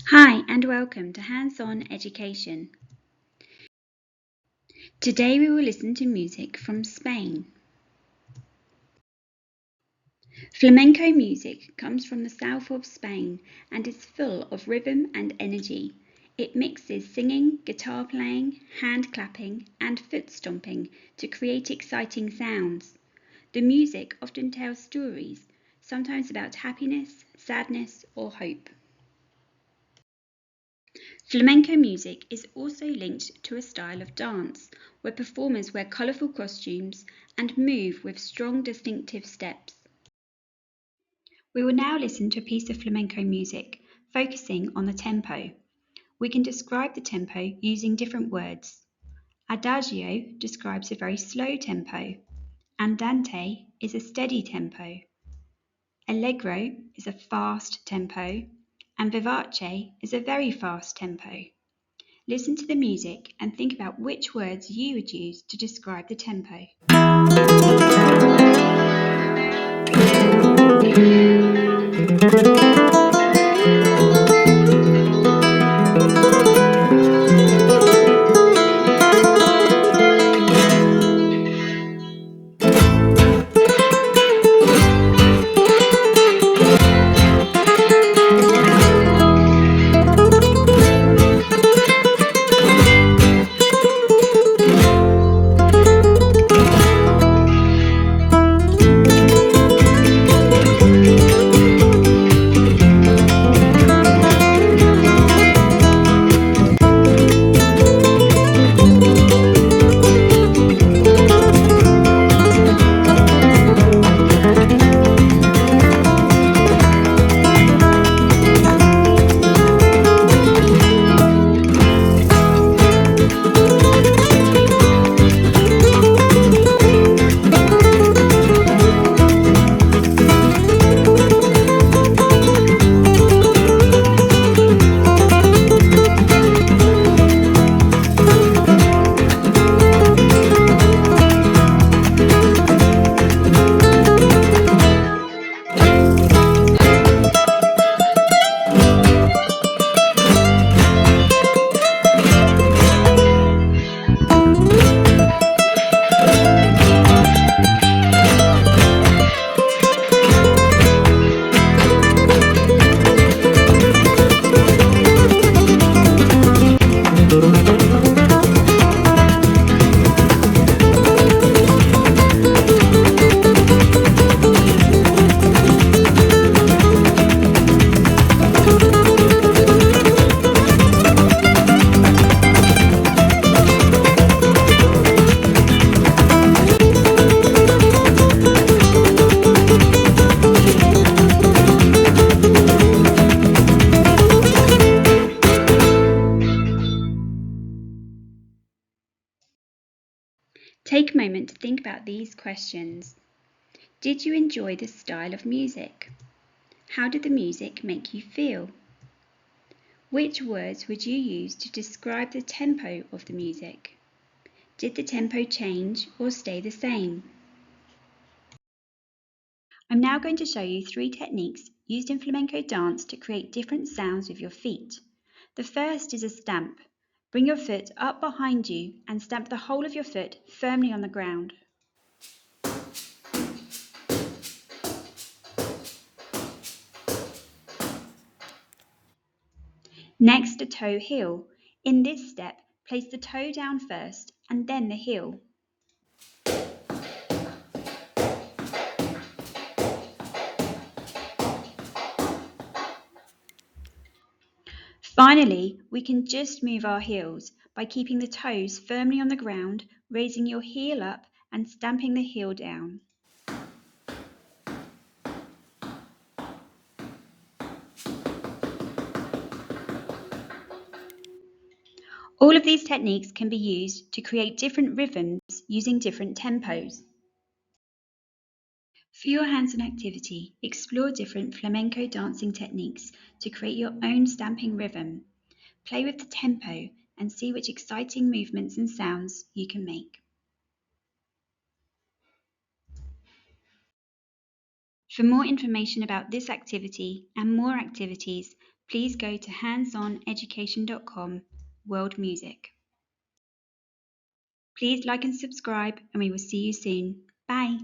Hi and welcome to Hands-On Education. Today we will listen to music from Spain. Flamenco music comes from the south of Spain and is full of rhythm and energy. It mixes singing, guitar playing, hand clapping and foot stomping to create exciting sounds. The music often tells stories, sometimes about happiness, sadness or hope. Flamenco music is also linked to a style of dance, where performers wear colourful costumes and move with strong distinctive steps. We will now listen to a piece of flamenco music, focusing on the tempo. We can describe the tempo using different words. Adagio describes a very slow tempo. Andante is a steady tempo. Allegro is a fast tempo. And vivace is a very fast tempo. Listen to the music and think about which words you would use to describe the tempo. Take a moment to think about these questions. Did you enjoy this style of music? How did the music make you feel? Which words would you use to describe the tempo of the music? Did the tempo change or stay the same? I'm now going to show you 3 techniques used in flamenco dance to create different sounds with your feet. The first is a stamp. Bring your foot up behind you and stamp the whole of your foot firmly on the ground. Next, a toe heel. In this step, place the toe down first and then the heel. Finally, we can just move our heels by keeping the toes firmly on the ground, raising your heel up and stamping the heel down. All of these techniques can be used to create different rhythms using different tempos. For your hands-on activity, explore different flamenco dancing techniques to create your own stamping rhythm. Play with the tempo and see which exciting movements and sounds you can make. For more information about this activity and more activities, please go to handsoneducation.com World Music. Please like and subscribe, and we will see you soon. Bye.